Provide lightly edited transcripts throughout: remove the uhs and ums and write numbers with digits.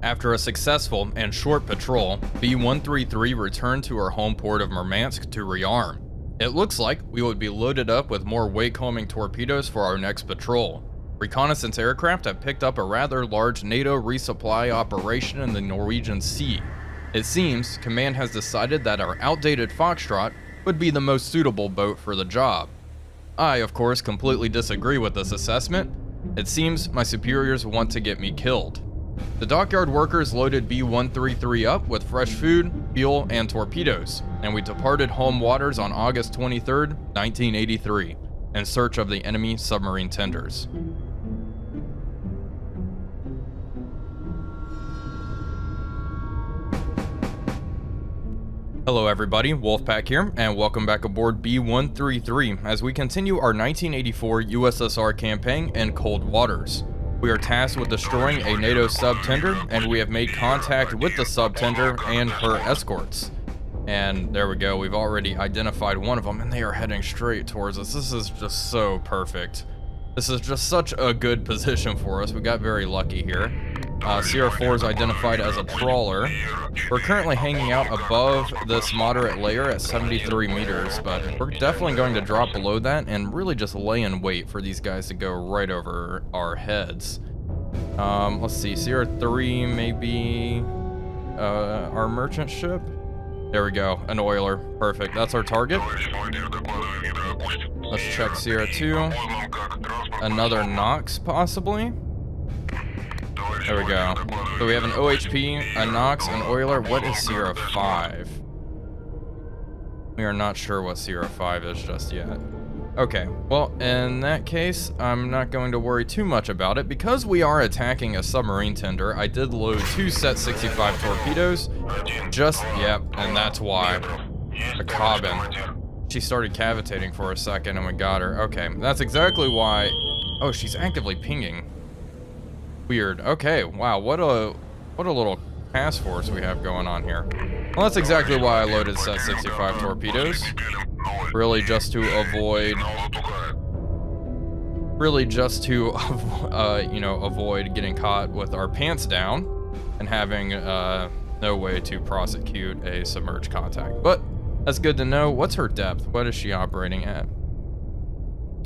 After a successful and short patrol, B-133 returned to her home port of Murmansk to rearm. It looks like we would be loaded up with more wake-homing torpedoes for our next patrol. Reconnaissance aircraft have picked up a rather large NATO resupply operation in the Norwegian Sea. It seems Command has decided that our outdated Foxtrot would be the most suitable boat for the job. I, of course, completely disagree with this assessment. It seems my superiors want to get me killed. The dockyard workers loaded B-133 up with fresh food, fuel, and torpedoes, and we departed home waters on August 23, 1983, in search of the enemy submarine tenders. Hello everybody, Wolfpack here, and welcome back aboard B-133 as we continue our 1984 USSR campaign in cold waters. We are tasked with destroying a NATO sub-tender, and we have made contact with the sub-tender and her escorts. And there we go, we've already identified one of them, and they are heading straight towards us. This is just so perfect. This is just such a good position for us. We got very lucky here. Sierra 4 is identified as a trawler. We're currently hanging out above this moderate layer at 73 meters, but we're definitely going to drop below that and really just lay in wait for these guys to go right over our heads. Let's see, Sierra 3 may be our merchant ship. There we go, an oiler. Perfect, that's our target. Let's check Sierra 2. Another Nox, possibly. There we go. So we have an OHP, a Nox, an oiler. What is Sierra 5? We are not sure what Sierra 5 is just yet. Okay, well, in that case, I'm not going to worry too much about it. Because we are attacking a submarine tender, I did load 2 Set 65 torpedoes. Yep, and that's why. A Cobbin. She started cavitating for a second and we got her. Okay, that's exactly why. Oh, she's actively pinging. Weird. Okay, wow, what a little task force we have going on here. Well, that's exactly why I loaded Set 65 torpedoes. Really just to avoid avoid getting caught with our pants down and having no way to prosecute a submerged contact. But that's good to know. What's her depth? What is she operating at?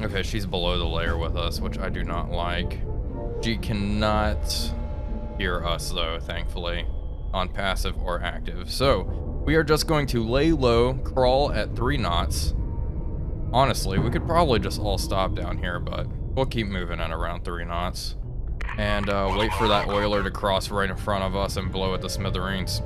Okay, she's below the layer with us, which I do not like. She cannot hear us though, thankfully, on passive or active. So we are just going to lay low, crawl at 3 knots. Honestly, we could probably just all stop down here, but we'll keep moving at around 3 knots. And wait for that oiler to cross right in front of us and blow at the smithereens.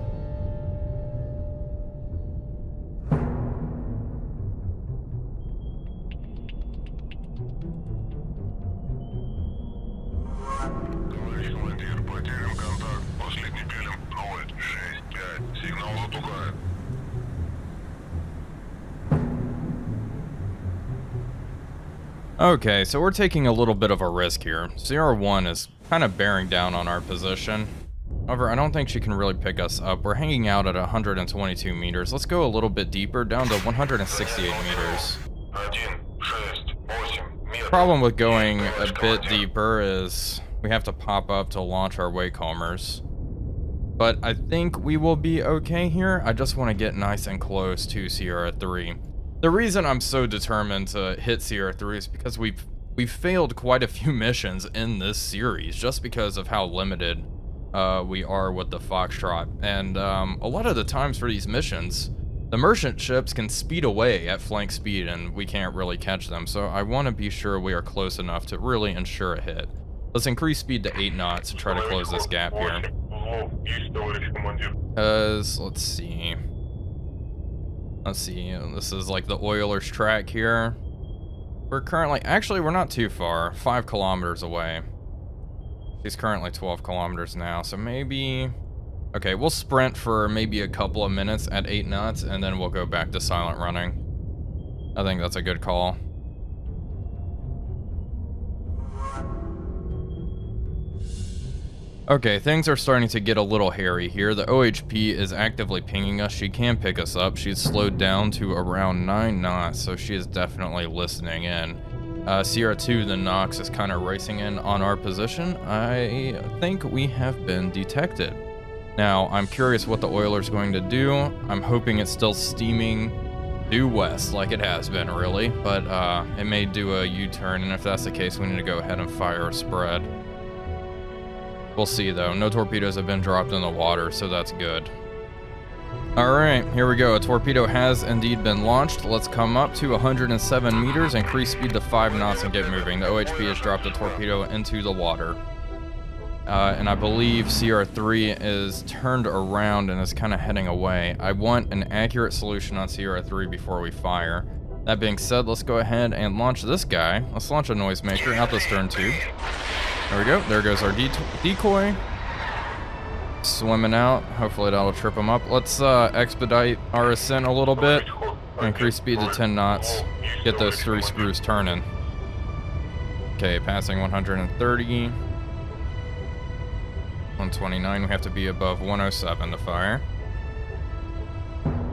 Okay, so we're taking a little bit of a risk here. Sierra 1 is kind of bearing down on our position. However, I don't think she can really pick us up. We're hanging out at 122 meters. Let's go a little bit deeper, down to 168 meters. Problem with going a bit deeper is we have to pop up to launch our wakehomers. But I think we will be okay here. I just want to get nice and close to Sierra 3. The reason I'm so determined to hit Sierra 3 is because we've failed quite a few missions in this series just because of how limited we are with the Foxtrot. And a lot of the times for these missions, the merchant ships can speed away at flank speed and we can't really catch them. So I want to be sure we are close enough to really ensure a hit. Let's increase speed to 8 knots to try to close this gap here. Because, let's see, this is like the oiler's track here. We're currently, actually we're not too far, 5 kilometers away. She's currently 12 kilometers now, so maybe, okay, we'll sprint for maybe a couple of minutes at 8 knots and then we'll go back to silent running. I think that's a good call. Okay, things are starting to get a little hairy here. The OHP is actively pinging us. She can pick us up. She's slowed down to around 9 knots, so she is definitely listening in. Sierra 2, the Nox is kind of racing in on our position. I think we have been detected. Now, I'm curious what the Oiler's going to do. I'm hoping it's still steaming due west, like it has been, really. But it may do a U-turn, and if that's the case, we need to go ahead and fire a spread. We'll see, though. No torpedoes have been dropped in the water, so that's good. Alright, here we go. A torpedo has indeed been launched. Let's come up to 107 meters, increase speed to 5 knots, and get moving. The OHP has dropped a torpedo into the water. And I believe CR3 is turned around and is kind of heading away. I want an accurate solution on CR3 before we fire. That being said, let's go ahead and launch this guy. Let's launch a noisemaker out the stern tube. There we go. There goes our decoy. Swimming out. Hopefully that'll trip him up. Let's expedite our ascent a little bit. Increase speed to 10 knots. Get those 3 screws turning. Okay, passing 130. 129. We have to be above 107 to fire.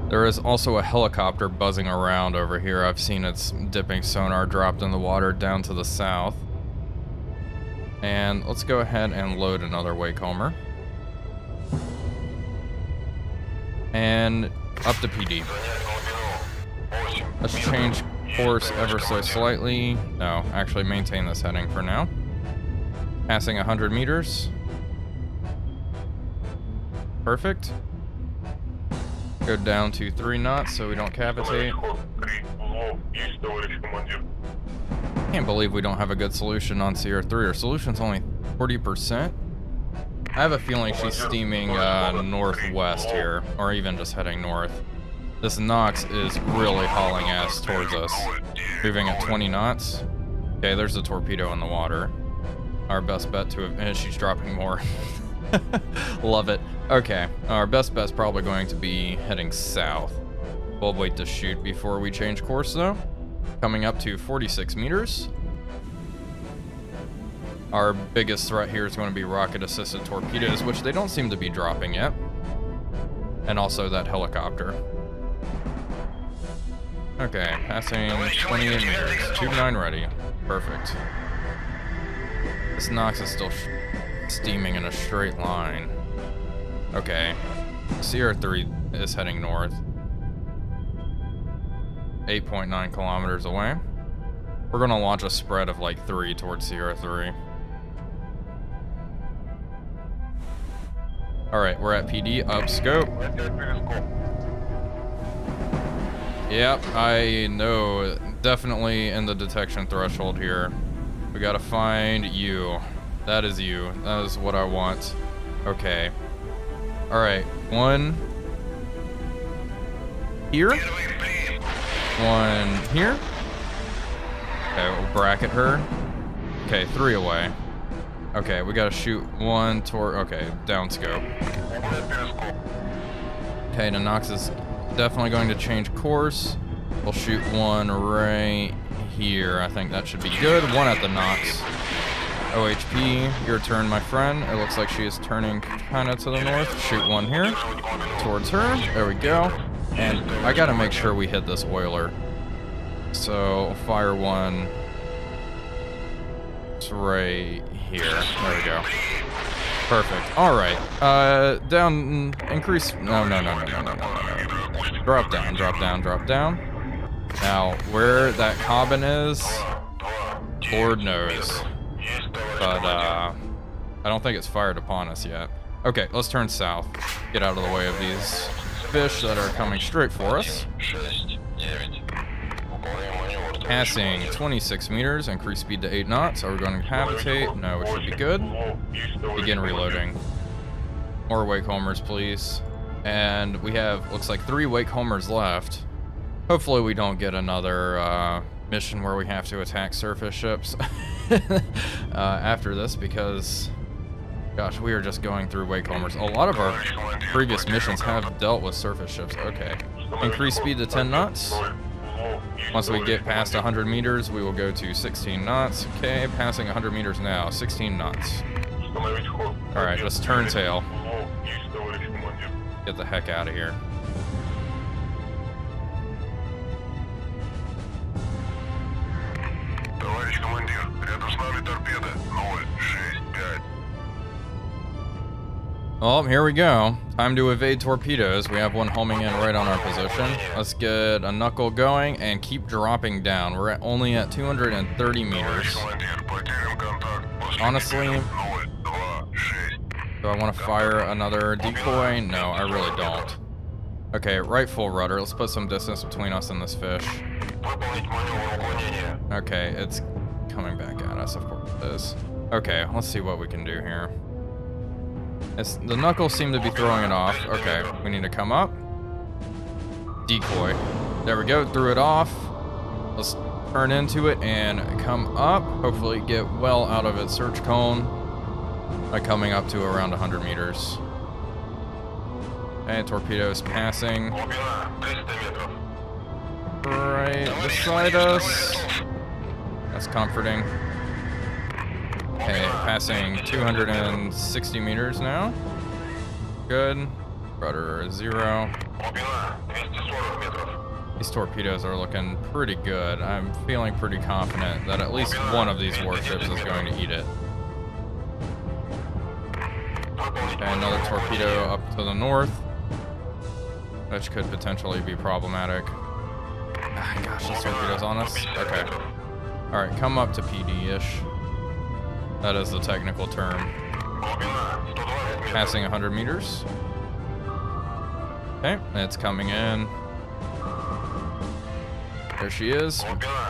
There is also a helicopter buzzing around over here. I've seen its dipping sonar dropped in the water down to the south. And let's go ahead and load another Wakehomer. And up to PD. Let's change course ever so slightly. No, actually maintain this heading for now. Passing 100 meters. Perfect. Go down to 3 knots so we don't cavitate. Can't believe we don't have a good solution on CR3. Our solution's only 40%. I have a feeling she's steaming northwest here, or even just heading north. This Nox is really hauling ass towards us. Moving at 20 knots. Okay, there's a torpedo in the water. Our best bet to have, and she's dropping more. Love it. Okay, our best bet's probably going to be heading south. We'll wait to shoot before we change course though. Coming up to 46 meters. Our biggest threat here is going to be rocket-assisted torpedoes, which they don't seem to be dropping yet. And also that helicopter. Okay, passing 28 meters. Tube 9 ready. Perfect. This Nox is still steaming in a straight line. Okay. CR3 is heading north. 8.9 kilometers away. We're going to launch a spread of like 3 towards CR3. Alright, we're at PD, up scope. Yep, I know, definitely in the detection threshold here. We gotta find you. That is you. That is what I want. Okay. Alright, 1 here. 1 here. Okay, we'll bracket her. Okay, 3 away. Okay, we gotta shoot 1 toward, okay, down scope. Okay, the Nox is definitely going to change course. We'll shoot 1 right here. I think that should be good. 1 at the Nox. OHP, your turn, my friend. It looks like she is turning kind of to the north. Shoot 1 here. Towards her. There we go. And I gotta make sure we hit this Oiler. So, fire 1. It's right here. There we go. Perfect. Alright. Down, increase, no. Drop down, drop down, drop down. Now, where that cabin is, Lord knows. But, I don't think it's fired upon us yet. Okay, let's turn south. Get out of the way of these fish that are coming straight for us. Passing 26 meters, increase speed to 8 knots. Are we going to cavitate? No, we should be good. Begin reloading. More Wakehomers, please. And we have, looks like 3 Wakehomers left. Hopefully we don't get another mission where we have to attack surface ships after this, because, gosh, we are just going through Wakehomers. A lot of our previous missions have dealt with surface ships. Okay. Increase speed to 10 knots. Once we get past 100 meters, we will go to 16 knots. Okay, passing 100 meters now, 16 knots. Alright, let's turn tail. Get the heck out of here. Well, here we go. Time to evade torpedoes. We have one homing in right on our position. Let's get a knuckle going and keep dropping down. We're only at 230 meters. Honestly, do I want to fire another decoy? No, I really don't. Okay, right full rudder. Let's put some distance between us and this fish. Okay, it's coming back at us, of course it is. Okay, let's see what we can do here. The knuckles seem to be throwing it off. Okay, we need to come up. Decoy. There we go, threw it off. Let's turn into it and come up. Hopefully get well out of its search cone by coming up to around 100 meters. Okay, torpedoes passing right beside us. That's comforting. Okay, passing 260 meters now. Good. Rudder 0. These torpedoes are looking pretty good. I'm feeling pretty confident that at least one of these warships is going to eat it. Okay, another torpedo up to the north, which could potentially be problematic. Ah, gosh, this torpedo's on us. Okay. Alright, come up to PD-ish. That is the technical term. Passing 100 meters. Okay, it's coming in. There she is.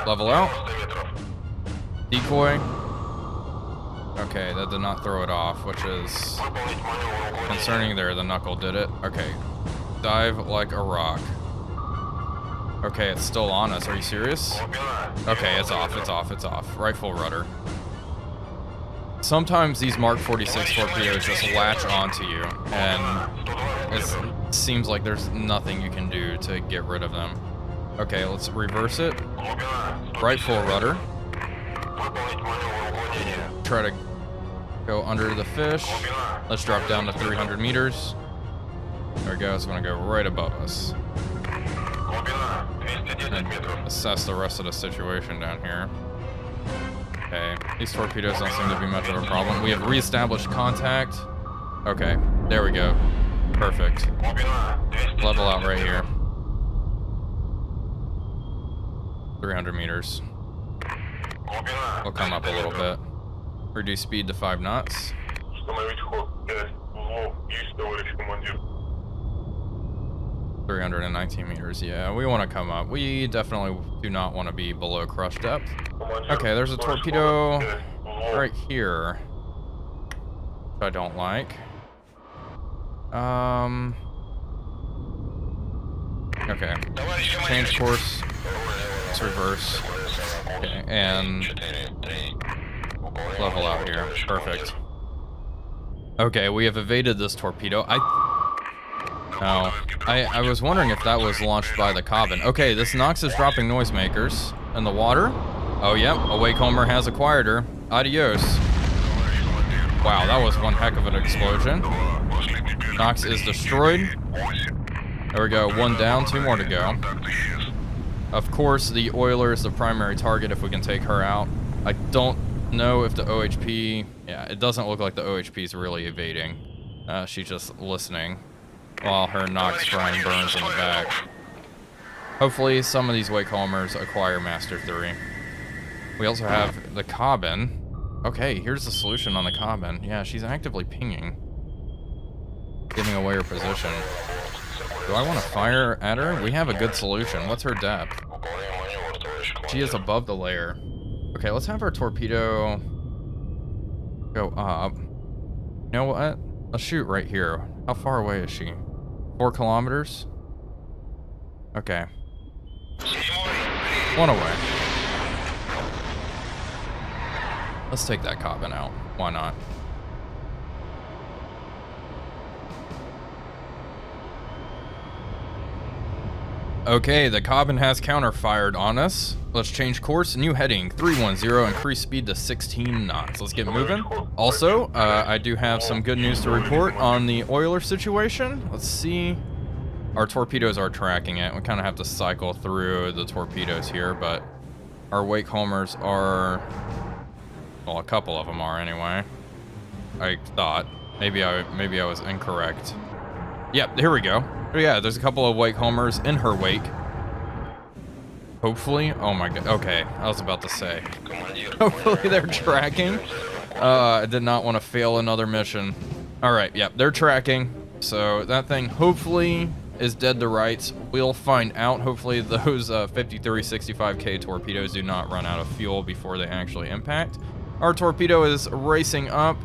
Level out. Decoy. Okay, that did not throw it off, which is concerning there. The knuckle did it. Okay. Dive like a rock. Okay, it's still on us. Are you serious? Okay, it's off, it's off, it's off. Right full rudder. Sometimes these Mark 46 torpedoes just latch onto you, and it seems like there's nothing you can do to get rid of them. Okay, let's reverse it. Right full rudder. Try to go under the fish. Let's drop down to 300 meters. There we go, it's gonna go right above us. And assess the rest of the situation down here. Okay, these torpedoes don't seem to be much of a problem. We have reestablished contact. Okay, there we go. Perfect. Level out right here. 300 meters. We'll come up a little bit. Reduce speed to 5 knots. 319 meters. Yeah, we want to come up. We definitely do not want to be below crush depth. Okay, there's a torpedo right here, which I don't like. Okay. Change course. Let's reverse. Okay, and level out here. Perfect. Okay, we have evaded this torpedo. I was wondering if that was launched by the Cobbin. Okay, this Nox is dropping noisemakers in the water. Oh, yep, a Wakehommer has acquired her. Adios. Wow, that was one heck of an explosion. Nox is destroyed. There we go, 1 down, 2 more to go. Of course, the Oiler is the primary target if we can take her out. I don't know if the OHP... Yeah, it doesn't look like the OHP is really evading. She's just listening while her Nox brine burns in the back. Hopefully, some of these Wakehomers acquire Master 3. We also have the Cobbin. Okay, here's the solution on the Cobbin. Yeah, she's actively pinging, giving away her position. Do I want to fire at her? We have a good solution. What's her depth? She is above the layer. Okay, let's have our torpedo go up. You know what? Let's shoot right here. How far away is she? 4 kilometers? Okay. 1 away. Let's take that Cobbin out. Why not? Okay, the Cobbin has counter-fired on us. Let's change course, new heading, 310, increase speed to 16 knots. Let's get moving. Also, I do have some good news to report on the Oiler situation. Let's see. Our torpedoes are tracking it. We kind of have to cycle through the torpedoes here, but our Wakehomers are Well, a couple of them are anyway. I thought. Maybe I was incorrect. Yep, here we go. Oh, yeah, there's a couple of white homers in her wake. Hopefully. Oh my god. Okay, I was about to say. Hopefully they're tracking. I did not want to fail another mission. Alright, yep, they're tracking. So that thing hopefully is dead to rights. We'll find out. Hopefully those 5365K torpedoes do not run out of fuel before they actually impact. Our torpedo is racing up.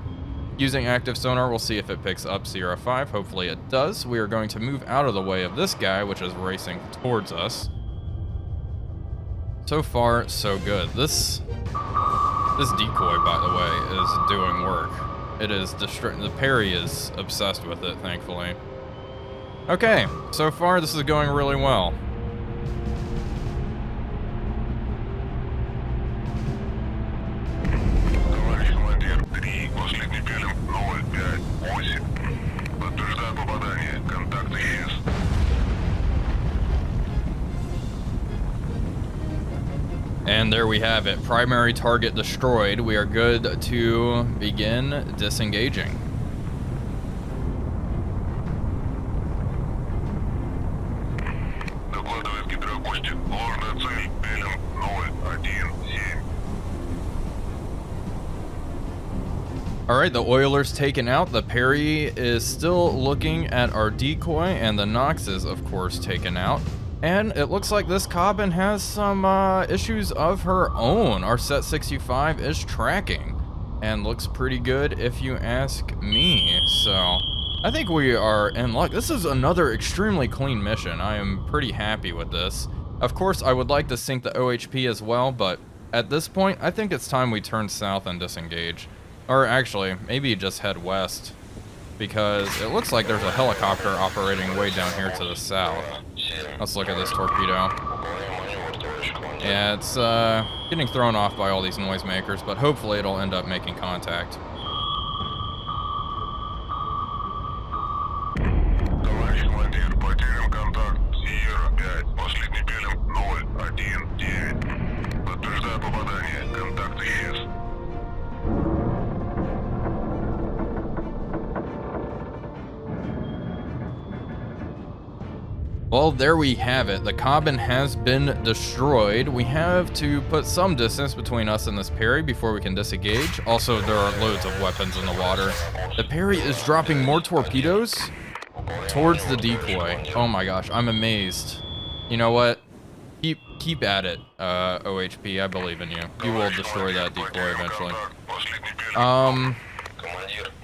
Using active sonar, we'll see if it picks up Sierra 5. Hopefully it does. We are going to move out of the way of this guy, which is racing towards us. So far, so good. This decoy, by the way, is doing work. It is destroying. The Perry is obsessed with it, thankfully. Okay, so far this is going really well. And there we have it. Primary target destroyed. We are good to begin disengaging. Alright, the Oiler's taken out. The Perry is still looking at our decoy, and the Nox is, of course, taken out. And it looks like this Cobbin has some issues of her own. Our Set 65 is tracking, and looks pretty good if you ask me. So, I think we are in luck. This is another extremely clean mission. I am pretty happy with this. Of course, I would like to sink the OHP as well, but at this point, I think it's time we turn south and disengage. Or actually, maybe just head west, because it looks like there's a helicopter operating way down here to the south. Let's look at this torpedo. Yeah, it's getting thrown off by all these noisemakers, but hopefully it'll end up making contact. Well, there we have it. The Cobbin has been destroyed. We have to put some distance between us and this Perry before we can disengage. Also, there are loads of weapons in the water. The Perry is dropping more torpedoes towards the decoy. Oh my gosh, I'm amazed. You know what? Keep at it, OHP. I believe in you. You will destroy that decoy eventually.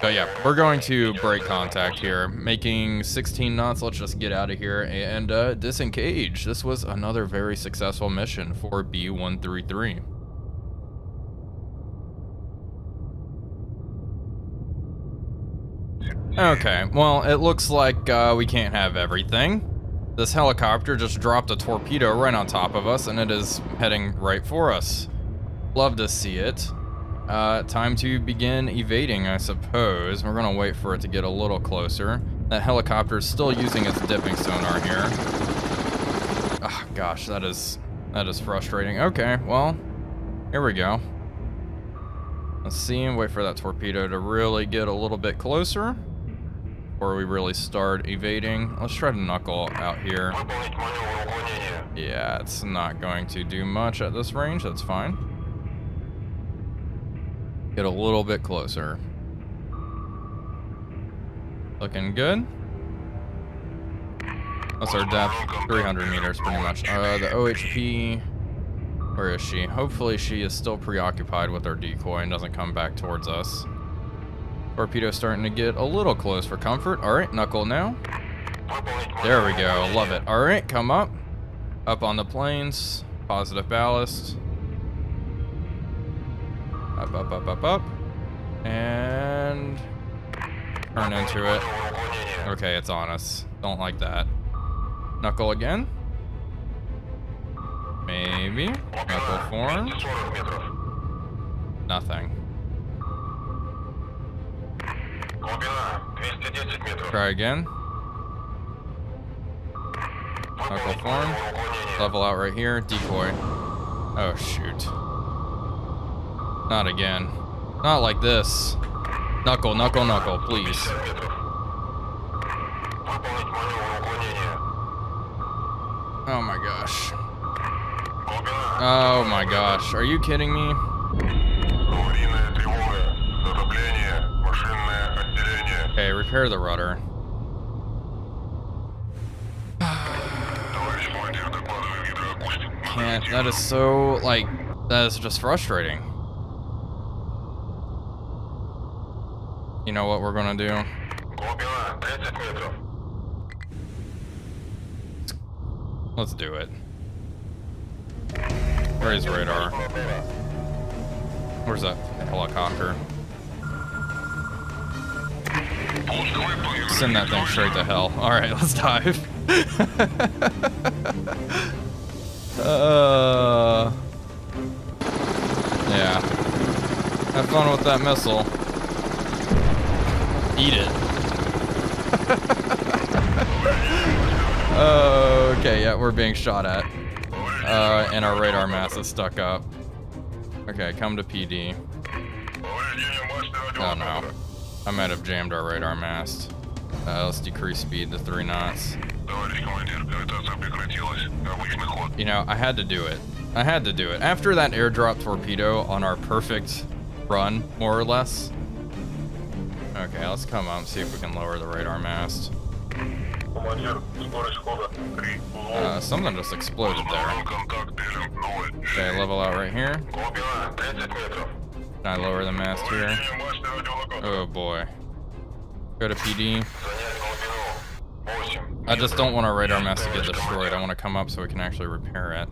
But yeah, we're going to break contact here, making 16 knots. Let's just get out of here and disengage. This was another very successful mission for B133. Okay, well, it looks like we can't have everything. This helicopter just dropped a torpedo right on top of us, and it is heading right for us. Love to see it. Time to begin evading, I suppose. We're gonna wait for it to get a little closer. That helicopter is still using its dipping sonar here. Oh, gosh, that is frustrating. Okay, well, here we go. Let's see and wait for that torpedo to really get a little bit closer before we really start evading. Let's try to knuckle out here. Yeah, it's not going to do much at this range. That's fine. Get a little bit closer. Looking good. That's our depth, 300 meters pretty much. The OHP, where is she? Hopefully she is still preoccupied with our decoy and doesn't come back towards us. Torpedo's starting to get a little close for comfort. All right, knuckle now. There we go, love it. All right, come up. Up on the planes, positive ballast. Up, up, up, up, up. And turn into it. Okay, it's on us. Don't like that. Knuckle again. Maybe. Knuckle form. Nothing. Try again. Knuckle form. Level out right here. Decoy. Oh, shoot. Not again. Not like this. Knuckle, knuckle, knuckle, please. Oh my gosh. Oh my gosh. Are you kidding me? Okay, repair the rudder. Can't. That is so, like, that is just frustrating. You know what we're gonna do? Let's do it. Where's radar? Where's that helicopter? Send that thing straight to hell. Alright, let's dive. Yeah. Have fun with that missile. Eat it. Okay, yeah, we're being shot at. And our radar mast is stuck up. Okay, come to PD. Oh no. I might have jammed our radar mast. Let's decrease speed to 3 knots. You know, I had to do it. I had to do it. After that airdrop torpedo on our perfect run, more or less. Okay, let's come up and see if we can lower the radar mast. Something just exploded there. Okay, level out right here. Can I lower the mast here? Oh boy. Go to PD. I just don't want our radar mast to get destroyed. I want to come up so we can actually repair it.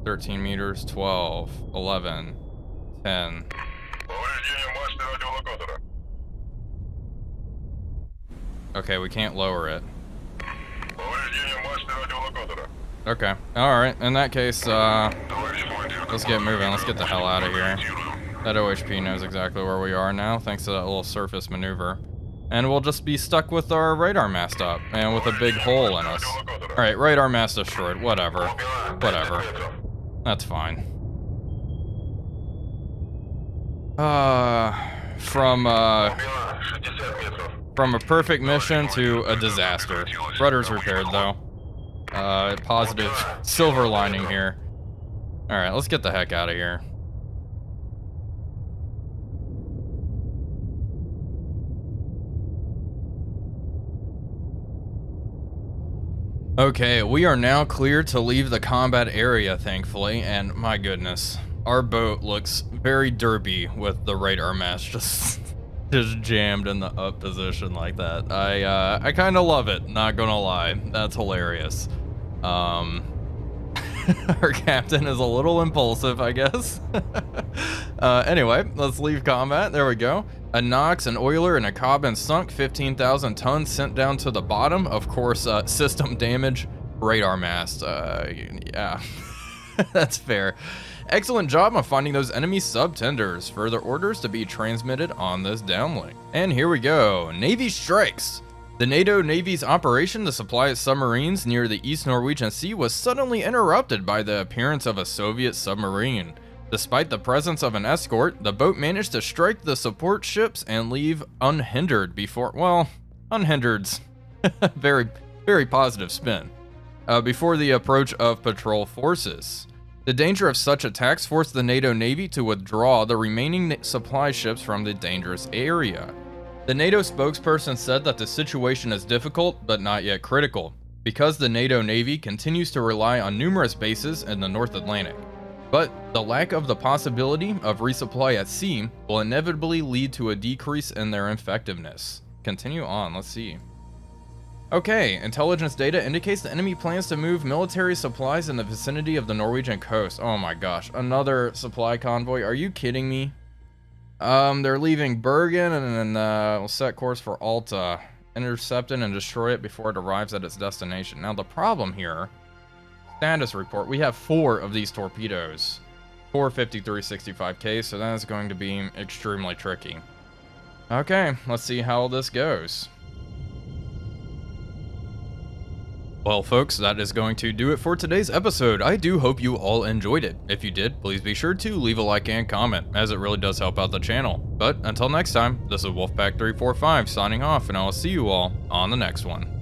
13 meters, 12, 11, 10. Okay, we can't lower it. Okay, alright. In that case, let's get moving. Let's get the hell out of here. That OHP knows exactly where we are now, thanks to that little surface maneuver. And we'll just be stuck with our radar mast up, and with a big hole in us. Alright, radar mast destroyed. Whatever. Whatever. That's fine. From a perfect mission to a disaster. Rudder's repaired, though. Positive silver lining here. Alright, let's get the heck out of here. Okay, we are now clear to leave the combat area, thankfully, and my goodness, our boat looks very derpy with the radar mast just jammed in the up position like that. I kind of love it, not gonna lie. That's hilarious. Our captain is a little impulsive, I guess. Anyway, let's leave combat. There we go. A Nox, an oiler, and a Cobbin sunk. 15,000 tons sent down to the bottom. Of course, system damage. Radar mast. Yeah. That's fair. Excellent job on finding those enemy sub-tenders. Further orders to be transmitted on this downlink. And here we go. Navy strikes. The NATO Navy's operation to supply its submarines near the East Norwegian Sea was suddenly interrupted by the appearance of a Soviet submarine. Despite the presence of an escort, the boat managed to strike the support ships and leave unhindered before, well, unhindered's very, very positive spin, before the approach of patrol forces. The danger of such attacks forced the NATO Navy to withdraw the remaining supply ships from the dangerous area. The NATO spokesperson said that the situation is difficult, but not yet critical, because the NATO Navy continues to rely on numerous bases in the North Atlantic. But the lack of the possibility of resupply at sea will inevitably lead to a decrease in their effectiveness. Continue on, let's see. Okay, intelligence data indicates the enemy plans to move military supplies in the vicinity of the Norwegian coast. Oh my gosh, another supply convoy, are you kidding me? They're leaving Bergen and then will set course for Alta. Intercept it and destroy it before it arrives at its destination. Now the problem here, status report, we have 4 of these torpedoes. 4 5365K, so that is going to be extremely tricky. Okay, let's see how this goes. Well folks, that is going to do it for today's episode. I do hope you all enjoyed it. If you did, please be sure to leave a like and comment, as it really does help out the channel. But until next time, this is Wolfpack345 signing off, and I will see you all on the next one.